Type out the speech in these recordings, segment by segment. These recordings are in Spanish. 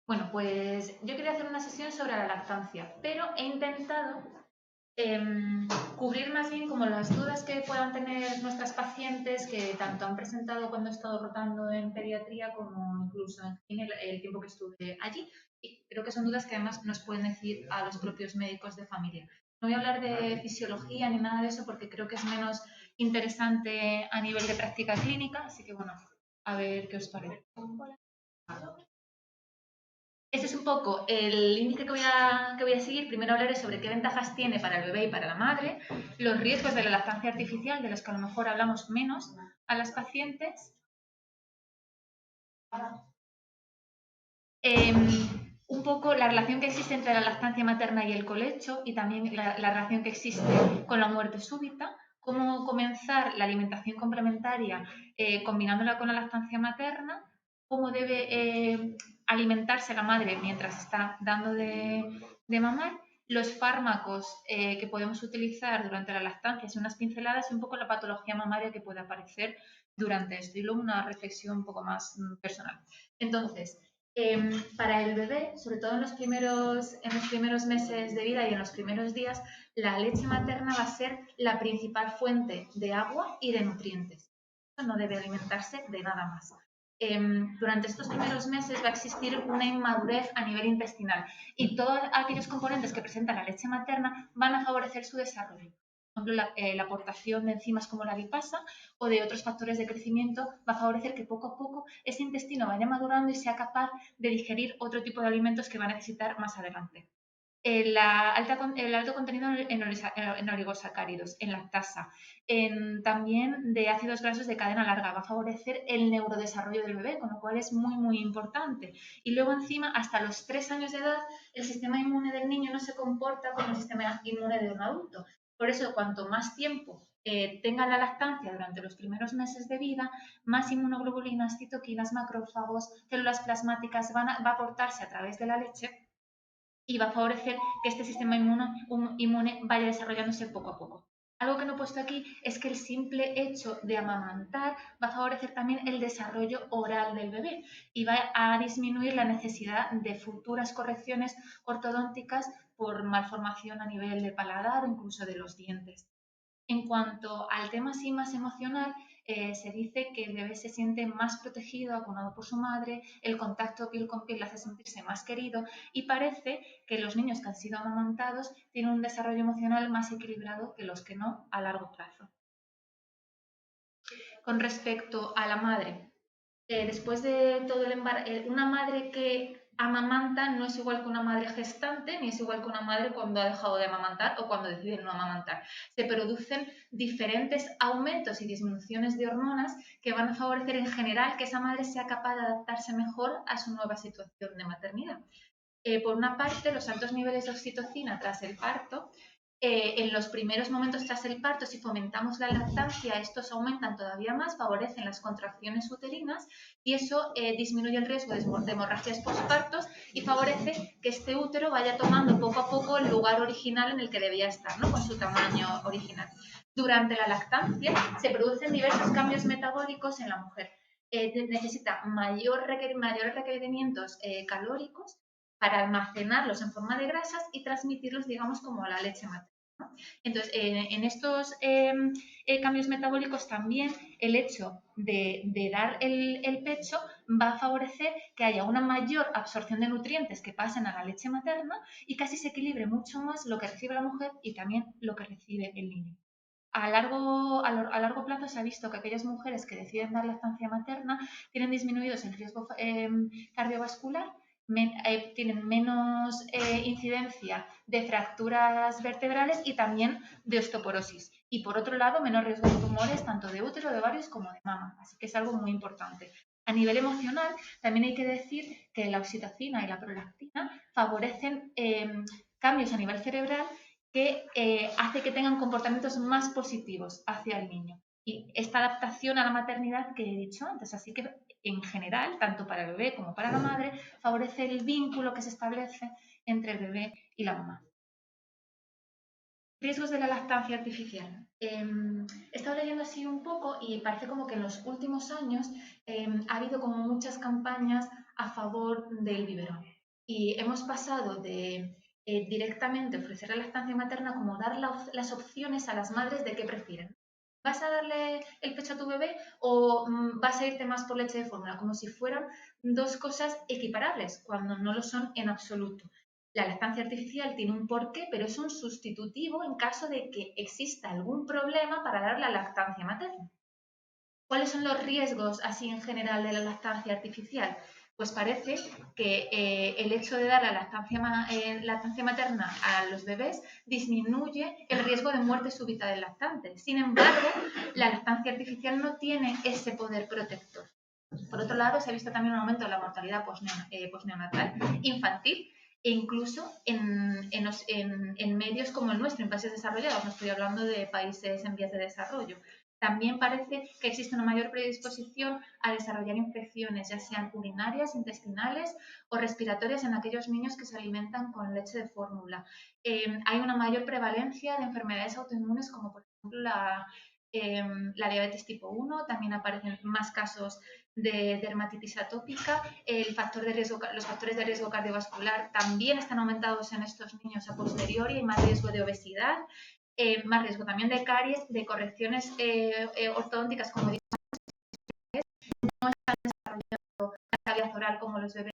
Bueno, pues yo quería hacer una sesión sobre la lactancia, pero he intentado cubrir más bien como las dudas que puedan tener nuestras pacientes que tanto han presentado cuando he estado rotando en pediatría como incluso en el tiempo que estuve allí. Y creo que son dudas que además nos pueden decir a los propios médicos de familia. No voy a hablar de fisiología ni nada de eso porque creo que es menos interesante a nivel de práctica clínica, así que bueno, a ver qué os parece. Este es un poco el índice que voy a seguir. Primero hablaré sobre qué ventajas tiene para el bebé y para la madre, los riesgos de la lactancia artificial, de los que a lo mejor hablamos menos a las pacientes, un poco la relación que existe entre la lactancia materna y el colecho y también la relación que existe con la muerte súbita, cómo comenzar la alimentación complementaria combinándola con la lactancia materna, cómo debe alimentarse la madre mientras está dando de mamar, los fármacos que podemos utilizar durante la lactancia, y unas pinceladas y un poco la patología mamaria que puede aparecer durante esto y luego una reflexión un poco más personal. Entonces, para el bebé, sobre todo en los primeros meses de vida y en los primeros días, la leche materna va a ser la principal fuente de agua y de nutrientes. No debe alimentarse de nada más. Durante estos primeros meses va a existir una inmadurez a nivel intestinal y todos aquellos componentes que presenta la leche materna van a favorecer su desarrollo. Por ejemplo, la aportación de enzimas como la lipasa o de otros factores de crecimiento va a favorecer que poco a poco ese intestino vaya madurando y sea capaz de digerir otro tipo de alimentos que va a necesitar más adelante. El alto contenido en oligosacáridos, en lactasa, también de ácidos grasos de cadena larga, va a favorecer el neurodesarrollo del bebé, con lo cual es muy, muy importante. Y luego encima, hasta los 3 años de edad, el sistema inmune del niño no se comporta como el sistema inmune de un adulto. Por eso, cuanto más tiempo tenga la lactancia durante los primeros meses de vida, más inmunoglobulinas, citoquinas, macrófagos, células plasmáticas va a aportarse a través de la leche y va a favorecer que este sistema inmune vaya desarrollándose poco a poco. Algo que no he puesto aquí es que el simple hecho de amamantar va a favorecer también el desarrollo oral del bebé y va a disminuir la necesidad de futuras correcciones ortodónticas por malformación a nivel de paladar o incluso de los dientes. En cuanto al tema así más emocional, se dice que el bebé se siente más protegido, acunado por su madre, el contacto piel con piel le hace sentirse más querido y parece que los niños que han sido amamantados tienen un desarrollo emocional más equilibrado que los que no a largo plazo. Con respecto a la madre, después de todo el embarazo, una madre que amamanta no es igual que una madre gestante, ni es igual que una madre cuando ha dejado de amamantar o cuando decide no amamantar. Se producen diferentes aumentos y disminuciones de hormonas que van a favorecer en general que esa madre sea capaz de adaptarse mejor a su nueva situación de maternidad. Por una parte, los altos niveles de oxitocina tras el parto en los primeros momentos tras el parto, si fomentamos la lactancia, estos aumentan todavía más, favorecen las contracciones uterinas y eso disminuye el riesgo de hemorragias postpartos y favorece que este útero vaya tomando poco a poco el lugar original en el que debía estar, ¿no? Con su tamaño original. Durante la lactancia se producen diversos cambios metabólicos en la mujer. Necesita mayores requerimientos calóricos para almacenarlos en forma de grasas y transmitirlos, digamos, como a la leche materna. Entonces, en estos cambios metabólicos también el hecho de dar el pecho va a favorecer que haya una mayor absorción de nutrientes que pasen a la leche materna y casi se equilibre mucho más lo que recibe la mujer y también lo que recibe el niño. A largo plazo se ha visto que aquellas mujeres que deciden dar lactancia materna tienen disminuidos el riesgo cardiovascular, tienen menos incidencia de fracturas vertebrales y también de osteoporosis. Y por otro lado, menos riesgo de tumores tanto de útero, de ovarios como de mama. Así que es algo muy importante. A nivel emocional, también hay que decir que la oxitocina y la prolactina favorecen cambios a nivel cerebral que hace que tengan comportamientos más positivos hacia el niño. Y esta adaptación a la maternidad que he dicho antes, así que en general, tanto para el bebé como para la madre, favorece el vínculo que se establece entre el bebé y la mamá. Riesgos de la lactancia artificial. He estado leyendo así un poco y parece como que en los últimos años ha habido como muchas campañas a favor del biberón. Y hemos pasado de directamente ofrecer la lactancia materna como dar las opciones a las madres de qué prefieren. ¿Vas a darle el pecho a tu bebé o vas a irte más por leche de fórmula? Como si fueran dos cosas equiparables, cuando no lo son en absoluto. La lactancia artificial tiene un porqué, pero es un sustitutivo en caso de que exista algún problema para dar la lactancia materna. ¿Cuáles son los riesgos así en general de la lactancia artificial? Pues parece que el hecho de dar la lactancia materna a los bebés disminuye el riesgo de muerte súbita del lactante. Sin embargo, la lactancia artificial no tiene ese poder protector. Por otro lado, se ha visto también un aumento de la mortalidad posneonatal infantil e incluso en medios como el nuestro, en países desarrollados. No estoy hablando de países en vías de desarrollo. También parece que existe una mayor predisposición a desarrollar infecciones, ya sean urinarias, intestinales o respiratorias en aquellos niños que se alimentan con leche de fórmula. Hay una mayor prevalencia de enfermedades autoinmunes como por ejemplo la diabetes tipo 1, también aparecen más casos de dermatitis atópica, los factores de riesgo cardiovascular también están aumentados en estos niños a posteriori, hay más riesgo de obesidad, más riesgo también de caries, de correcciones ortodónticas como no están desarrollando la cavidad oral como los bebés.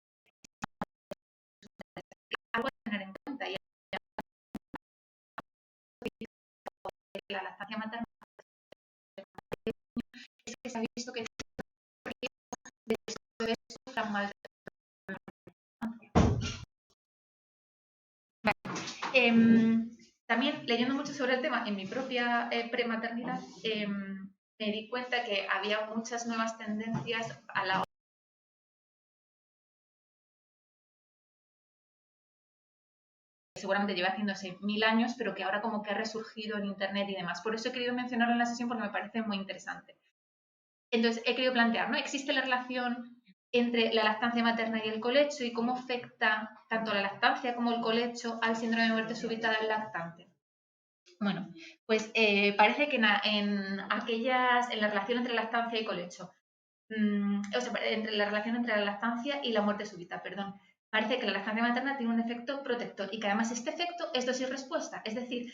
Algo a tener en cuenta y la lactancia materna es que se ha visto que de bebés sufran mal. También leyendo mucho sobre el tema en mi propia prematernidad, me di cuenta que había muchas nuevas tendencias a la seguramente lleva haciéndose 1000 años, pero que ahora como que ha resurgido en Internet y demás. Por eso he querido mencionarlo en la sesión porque me parece muy interesante. Entonces, he querido plantear, ¿no? ¿Existe la relación entre la lactancia materna y el colecho y cómo afecta tanto la lactancia como el colecho al síndrome de muerte súbita del lactante? Bueno, pues parece que en la relación entre lactancia y colecho, o sea, entre la relación entre la lactancia y la muerte súbita, perdón. Parece que la lactancia materna tiene un efecto protector y que además este efecto es dosis-respuesta, es decir,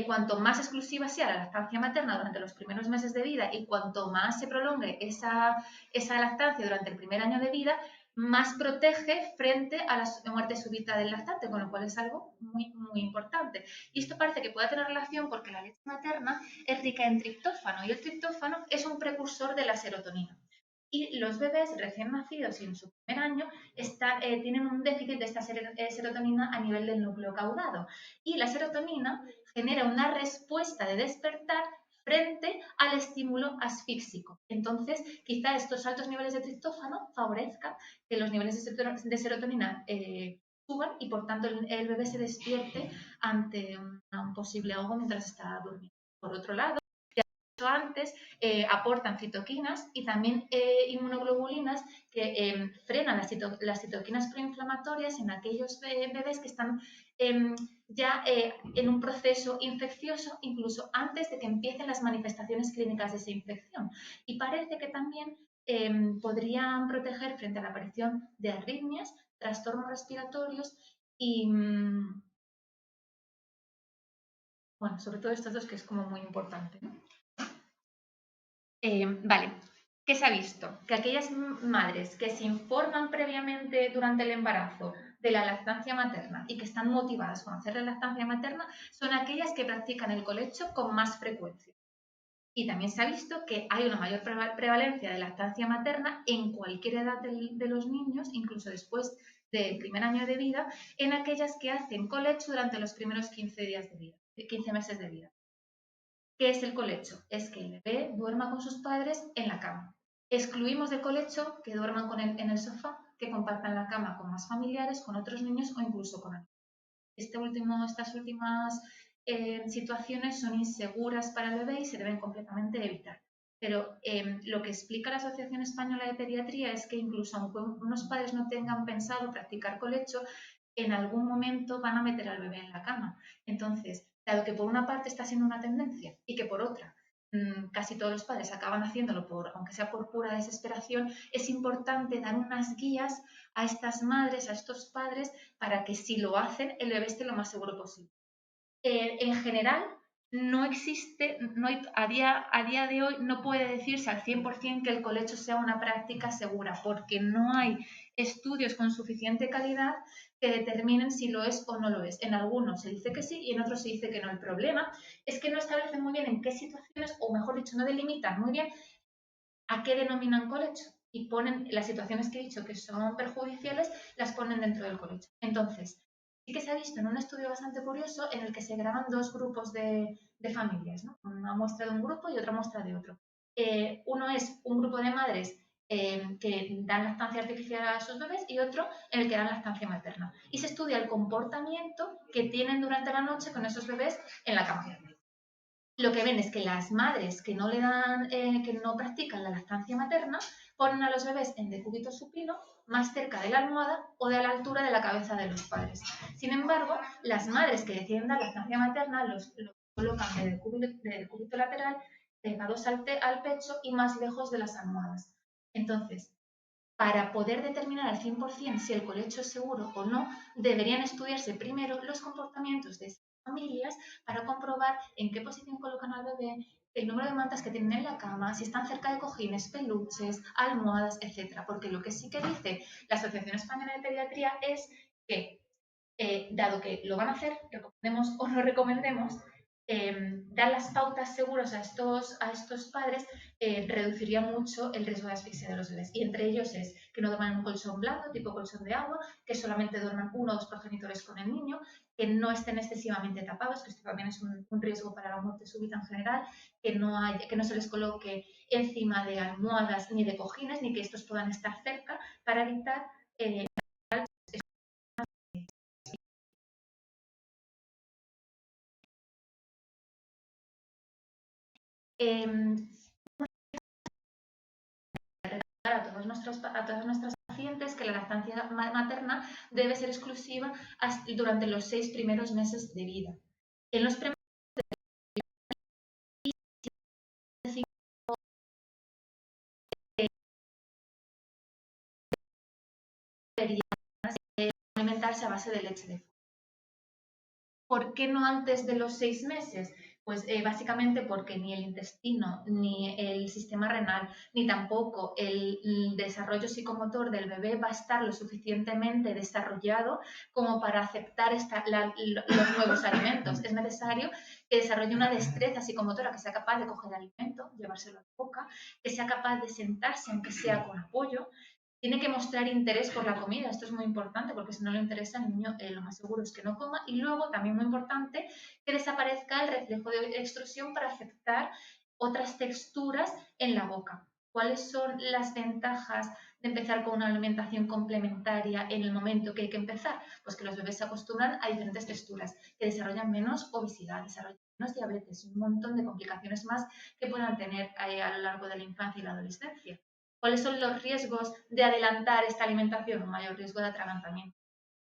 cuanto más exclusiva sea la lactancia materna durante los primeros meses de vida y cuanto más se prolongue esa lactancia durante el primer año de vida, más protege frente a la muerte súbita del lactante, con lo cual es algo muy, muy importante. Y esto parece que puede tener relación porque la leche materna es rica en triptófano y el triptófano es un precursor de la serotonina. Y los bebés recién nacidos y en su primer año tienen un déficit de esta serotonina a nivel del núcleo caudado. Y la serotonina genera una respuesta de despertar frente al estímulo asfíxico. Entonces, quizá estos altos niveles de triptófano favorezcan que los niveles de serotonina suban y por tanto el bebé se despierte ante un posible ahogo mientras está durmiendo. Por otro lado, antes, aportan citoquinas y también inmunoglobulinas que frenan las citoquinas proinflamatorias en aquellos bebés que están ya en un proceso infeccioso, incluso antes de que empiecen las manifestaciones clínicas de esa infección. Y parece que también podrían proteger frente a la aparición de arritmias, trastornos respiratorios y, bueno, sobre todo estos dos que es como muy importante, ¿no? Vale, ¿qué se ha visto? Que aquellas madres que se informan previamente durante el embarazo de la lactancia materna y que están motivadas con hacer la lactancia materna son aquellas que practican el colecho con más frecuencia. Y también se ha visto que hay una mayor prevalencia de lactancia materna en cualquier edad de los niños, incluso después del primer año de vida, en aquellas que hacen colecho durante los primeros 15 días de vida, 15 meses de vida. ¿Qué es el colecho? Es que el bebé duerma con sus padres en la cama. Excluimos del colecho que duerman en el sofá, que compartan la cama con más familiares, con otros niños o incluso con adultos. Estas últimas situaciones son inseguras para el bebé y se deben completamente evitar. Pero lo que explica la Asociación Española de Pediatría es que incluso aunque unos padres no tengan pensado practicar colecho, en algún momento van a meter al bebé en la cama. Entonces, dado que por una parte está siendo una tendencia y que por otra casi todos los padres acaban haciéndolo, aunque sea por pura desesperación, es importante dar unas guías a estas madres, a estos padres, para que si lo hacen, el bebé esté lo más seguro posible. En general, no existe, a día de hoy no puede decirse al 100% que el colecho sea una práctica segura, porque no hay estudios con suficiente calidad que determinen si lo es o no lo es. En algunos se dice que sí y en otros se dice que no. El problema es que no establecen muy bien en qué situaciones, o mejor dicho, no delimitan muy bien a qué denominan colecho y ponen las situaciones que he dicho que son perjudiciales, las ponen dentro del colecho. Entonces, sí que se ha visto en un estudio bastante curioso en el que se graban dos grupos de familias, ¿no? Una muestra de un grupo y otra muestra de otro. Uno es un grupo de madres que dan lactancia artificial a sus bebés y otro en el que dan lactancia materna. Y se estudia el comportamiento que tienen durante la noche con esos bebés en la cama. Lo que ven es que las madres que no le dan, que no practican la lactancia materna, ponen a los bebés en decúbito supino, más cerca de la almohada o de la altura de la cabeza de los padres. Sin embargo, las madres que deciden dar lactancia materna los colocan de decúbito lateral, pegados al pecho y más lejos de las almohadas. Entonces, para poder determinar al 100% si el colecho es seguro o no, deberían estudiarse primero los comportamientos de esas familias para comprobar en qué posición colocan al bebé, el número de mantas que tienen en la cama, si están cerca de cojines, peluches, almohadas, etc. Porque lo que sí que dice la Asociación Española de Pediatría es que, dado que lo van a hacer, recomendemos o no recomendemos, dar las pautas seguras a estos padres reduciría mucho el riesgo de asfixia de los bebés. Y entre ellos es que no duerman en un colchón blando, tipo colchón de agua, que solamente duerman uno o dos progenitores con el niño, que no estén excesivamente tapados, que esto también es un riesgo para la muerte súbita en general, que no se les coloque encima de almohadas ni de cojines, ni que estos puedan estar cerca, para evitar a todas nuestras pacientes que la lactancia materna debe ser exclusiva durante los 6 primeros meses de vida. En los primeros deberían alimentarse a base de leche de fórmula. ¿Por qué no antes de los 6 meses? Pues básicamente porque ni el intestino, ni el sistema renal, ni tampoco el desarrollo psicomotor del bebé va a estar lo suficientemente desarrollado como para aceptar los nuevos alimentos. Es necesario que desarrolle una destreza psicomotora, que sea capaz de coger el alimento, llevárselo a la boca, que sea capaz de sentarse, aunque sea con apoyo. Tiene que mostrar interés por la comida, esto es muy importante porque si no le interesa al niño lo más seguro es que no coma. Y luego, también muy importante, que desaparezca el reflejo de extrusión para aceptar otras texturas en la boca. ¿Cuáles son las ventajas de empezar con una alimentación complementaria en el momento que hay que empezar? Pues que los bebés se acostumbran a diferentes texturas, que desarrollan menos obesidad, desarrollan menos diabetes y un montón de complicaciones más que puedan tener a lo largo de la infancia y la adolescencia. ¿Cuáles son los riesgos de adelantar esta alimentación? Un mayor riesgo de atragantamiento.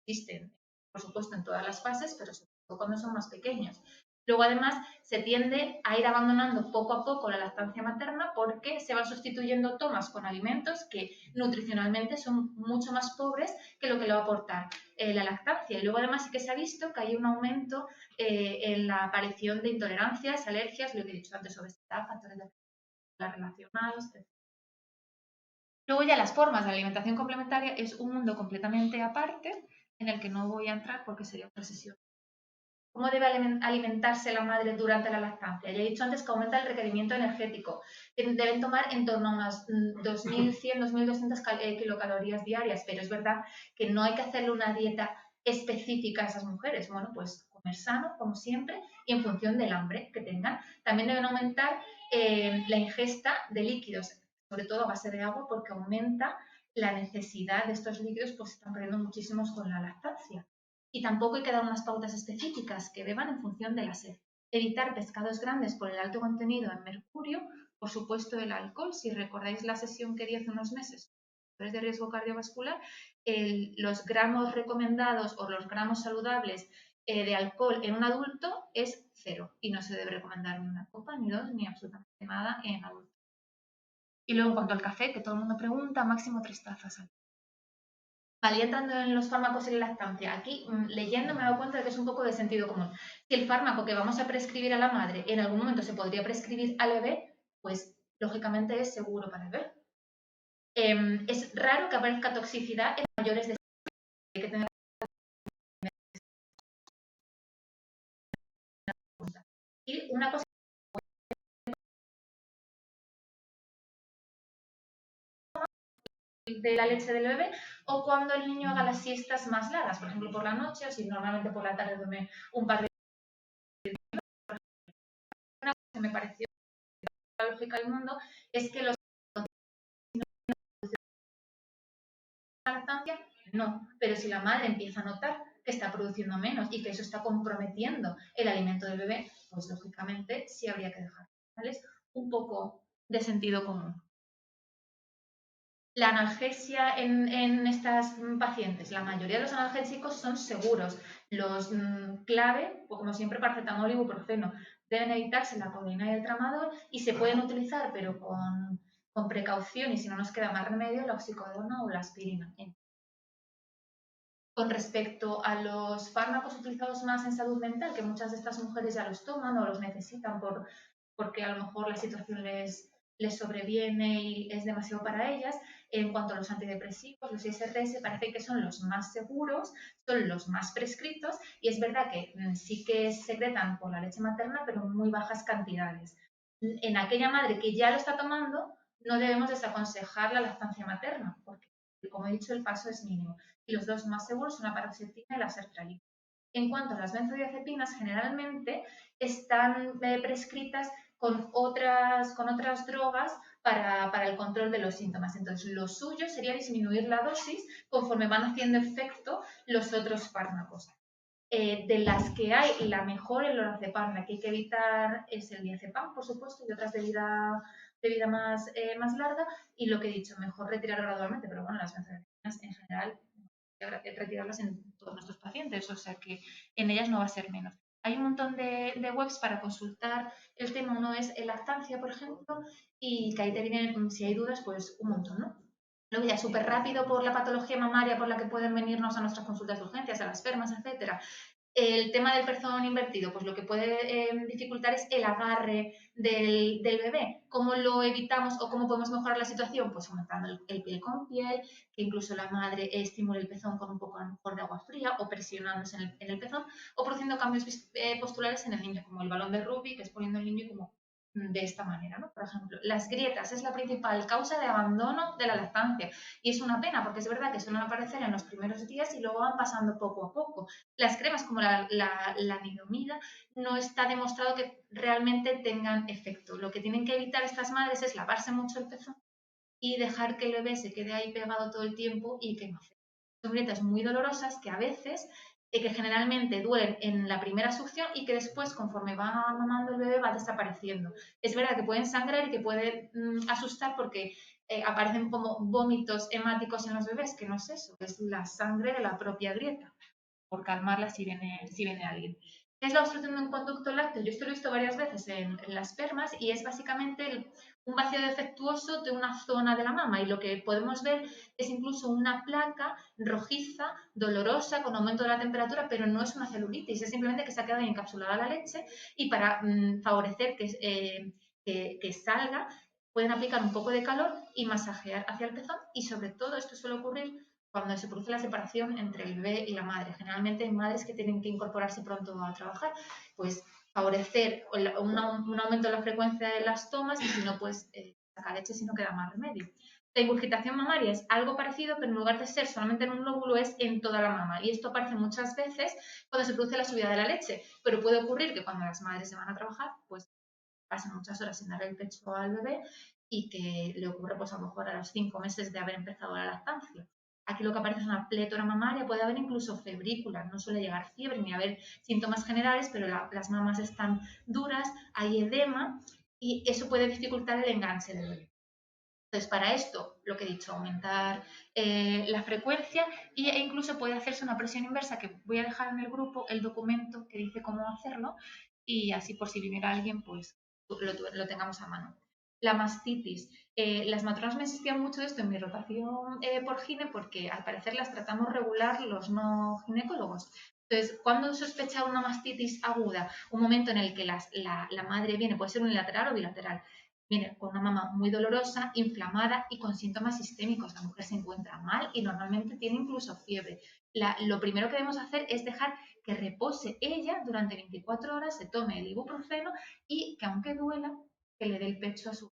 Existen, por supuesto, en todas las fases, pero sobre todo cuando son más pequeños. Luego, además, se tiende a ir abandonando poco a poco la lactancia materna porque se van sustituyendo tomas con alimentos que nutricionalmente son mucho más pobres que lo que le va a aportar la lactancia. Y luego, además, sí que se ha visto que hay un aumento en la aparición de intolerancias, alergias, lo que he dicho antes, obesidad, factores de relacionados, etc. Luego ya las formas de alimentación complementaria es un mundo completamente aparte en el que no voy a entrar porque sería otra sesión. ¿Cómo debe alimentarse la madre durante la lactancia? Ya he dicho antes que aumenta el requerimiento energético. Deben tomar en torno a unas 2.100, 2.200 kilocalorías diarias, pero es verdad que no hay que hacerle una dieta específica a esas mujeres. Bueno, pues comer sano, como siempre, y en función del hambre que tengan. También deben aumentar la ingesta de líquidos, sobre todo a base de agua, porque aumenta la necesidad de estos líquidos, pues se están perdiendo muchísimos con la lactancia. Y tampoco hay que dar unas pautas específicas que beban en función de la sed. Evitar pescados grandes por el alto contenido en mercurio, por supuesto el alcohol. Si recordáis la sesión que di hace unos meses, de riesgo cardiovascular, los gramos recomendados o los gramos saludables de alcohol en un adulto es cero. Y no se debe recomendar ni una copa, ni dos, ni absolutamente nada en adultos. Y luego en cuanto al café, que todo el mundo pregunta, máximo 3 tazas al día. Vale, y entrando en los fármacos y la lactancia, aquí leyendo me he dado cuenta de que es un poco de sentido común. Si el fármaco que vamos a prescribir a la madre en algún momento se podría prescribir al bebé, pues lógicamente es seguro para el bebé. Es raro que aparezca toxicidad en mayores de 6 años. Hay que tener en cuenta. Y una cosa de la leche del bebé o cuando el niño haga las siestas más largas, por ejemplo por la noche o si normalmente por la tarde duerme un par de una cosa que me pareció la lógica del mundo es que los la lactancia no, pero si la madre empieza a notar que está produciendo menos y que eso está comprometiendo el alimento del bebé, pues lógicamente sí habría que dejar. ¿Vale? Es un poco de sentido común. La analgesia en estas pacientes, la mayoría de los analgésicos son seguros. Los clave, pues como siempre, paracetamol y ibuprofeno. Deben evitarse la codeína y el tramadol y se pueden utilizar, pero con precaución y si no nos queda más remedio, la oxicodona o la aspirina. Con respecto a los fármacos utilizados más en salud mental, que muchas de estas mujeres ya los toman o los necesitan porque a lo mejor la situación les sobreviene y es demasiado para ellas, en cuanto a los antidepresivos, los ISRS, parece que son los más seguros, son los más prescritos y es verdad que sí que se secretan por la leche materna, pero en muy bajas cantidades. En aquella madre que ya lo está tomando, no debemos desaconsejar la lactancia materna, porque, como he dicho, el paso es mínimo y los dos más seguros son la paroxetina y la sertralina. En cuanto a las benzodiazepinas, generalmente están prescritas con otras drogas para el control de los síntomas. Entonces, lo suyo sería disminuir la dosis conforme van haciendo efecto los otros fármacos. De las que hay, la mejor el lorazepam, la que hay que evitar es el diazepam, por supuesto, y otras de vida más larga. Y lo que he dicho, mejor retirar gradualmente, pero bueno, las benzodiazepinas en general retirarlas en todos nuestros pacientes, o sea que en ellas no va a ser menos. Hay un montón de webs para consultar el tema. Uno es lactancia, por ejemplo, y que ahí te vienen, si hay dudas, pues un montón, ¿no? Luego ya súper rápido por la patología mamaria por la que pueden venirnos a nuestras consultas de urgencias, a las fermas, etcétera. El tema del pezón invertido, pues lo que puede dificultar es el agarre del bebé. ¿Cómo lo evitamos o cómo podemos mejorar la situación? Pues aumentando el piel con piel, que incluso la madre estimule el pezón con un poco a lo mejor de agua fría o presionándose en el pezón o produciendo cambios postulares en el niño, como el balón de Rubik, que es poniendo el niño como de esta manera, ¿no? Por ejemplo, las grietas es la principal causa de abandono de la lactancia y es una pena porque es verdad que suelen aparecer en los primeros días y luego van pasando poco a poco. Las cremas como la nidomida no está demostrado que realmente tengan efecto. Lo que tienen que evitar estas madres es lavarse mucho el pezón y dejar que el bebé se quede ahí pegado todo el tiempo y que no afecte. Son grietas muy dolorosas que a veces que generalmente duelen en la primera succión y que después, conforme va mamando el bebé, va desapareciendo. Es verdad que pueden sangrar y que pueden asustar porque aparecen como vómitos hemáticos en los bebés, que no es eso, es la sangre de la propia grieta, por calmarla si viene alguien. ¿Qué es la obstrucción de un conducto lácteo? Yo esto lo he visto varias veces en las permas y es básicamente un vacío defectuoso de una zona de la mama y lo que podemos ver es incluso una placa rojiza, dolorosa, con aumento de la temperatura, pero no es una celulitis, es simplemente que se ha quedado encapsulada la leche y para favorecer que salga pueden aplicar un poco de calor y masajear hacia el pezón y sobre todo esto suele ocurrir cuando se produce la separación entre el bebé y la madre. Generalmente hay madres que tienen que incorporarse pronto a trabajar, pues favorecer un aumento de la frecuencia de las tomas y si no, pues sacar leche si no queda más remedio. La ingurgitación mamaria es algo parecido, pero en lugar de ser solamente en un lóbulo es en toda la mama. Y esto aparece muchas veces cuando se produce la subida de la leche, pero puede ocurrir que cuando las madres se van a trabajar, pues pasan muchas horas sin dar el pecho al bebé y que le ocurre pues a lo mejor a los 5 meses de haber empezado la lactancia. Aquí lo que aparece es una plétora mamaria, puede haber incluso febrícula, no suele llegar fiebre ni haber síntomas generales, pero las mamas están duras, hay edema y eso puede dificultar el enganche del bebé. Entonces, para esto, lo que he dicho, aumentar la frecuencia e incluso puede hacerse una presión inversa, que voy a dejar en el grupo el documento que dice cómo hacerlo, y así por si viniera alguien, pues lo tengamos a mano. La mastitis. Las matronas me insistían mucho de esto en mi rotación por gine porque al parecer las tratamos regular los no ginecólogos. Entonces, cuando sospecha una mastitis aguda, un momento en el que la madre viene, puede ser unilateral o bilateral, viene con una mama muy dolorosa, inflamada y con síntomas sistémicos. La mujer se encuentra mal y normalmente tiene incluso fiebre. Lo primero que debemos hacer es dejar que repose ella durante 24 horas, se tome el ibuprofeno y que aunque duela, que le dé el pecho a su.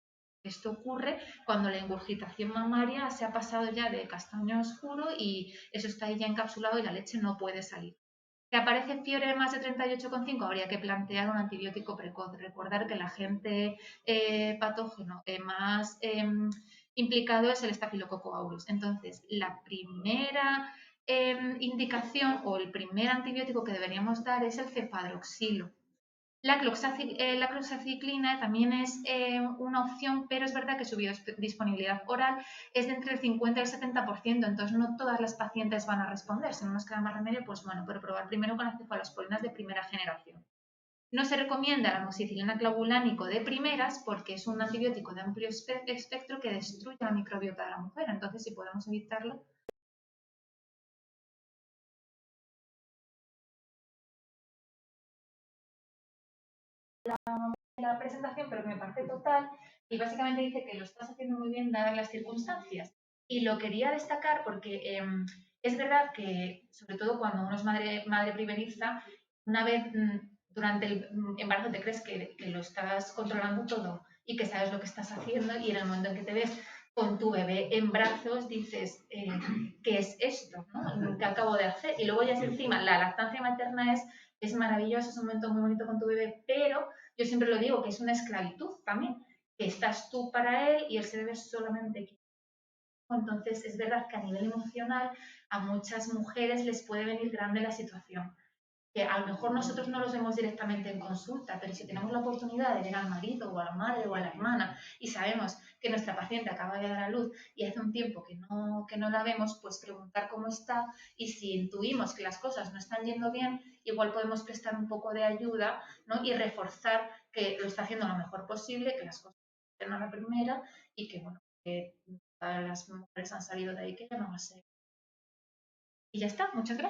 Esto ocurre cuando la ingurgitación mamaria se ha pasado ya de castaño oscuro y eso está ahí ya encapsulado y la leche no puede salir. Si aparece fiebre de más de 38,5, habría que plantear un antibiótico precoz. Recordar que el agente patógeno más implicado es el Staphylococcus aureus. Entonces, la primera indicación o el primer antibiótico que deberíamos dar es el cefadroxilo. La cloxaciclina también es una opción, pero es verdad que su biodisponibilidad oral es de entre el 50 y el 70%, entonces no todas las pacientes van a responder. Si no nos queda más remedio, pues bueno, pero probar primero con las cefalosporinas de primera generación. No se recomienda la amoxicilina clavulánico de primeras porque es un antibiótico de amplio espectro que destruye la microbiota de la mujer, entonces si podemos evitarlo. La presentación, pero me parece total y básicamente dice que lo estás haciendo muy bien dadas las circunstancias. Y lo quería destacar porque es verdad que, sobre todo cuando uno es madre primeriza, una vez durante el embarazo te crees que lo estás controlando todo y que sabes lo que estás haciendo y en el momento en que te ves con tu bebé en brazos dices, ¿qué es esto? ¿No? ¿Qué acabo de hacer? Y luego ya es encima, la lactancia materna es maravillosa, es un momento muy bonito con tu bebé, pero yo siempre lo digo que es una esclavitud también, que estás tú para él y él se debe solamente. Entonces, es verdad que a nivel emocional a muchas mujeres les puede venir grande la situación. Que a lo mejor nosotros no los vemos directamente en consulta, pero si tenemos la oportunidad de ver al marido o a la madre o a la hermana y sabemos que nuestra paciente acaba de dar a luz y hace un tiempo que no la vemos, pues preguntar cómo está y si intuimos que las cosas no están yendo bien, igual podemos prestar un poco de ayuda, ¿no? Y reforzar que lo está haciendo lo mejor posible, que las cosas estén a la primera y que, bueno, que todas las mujeres han salido de ahí, que ya no va a ser. Y ya está, muchas gracias.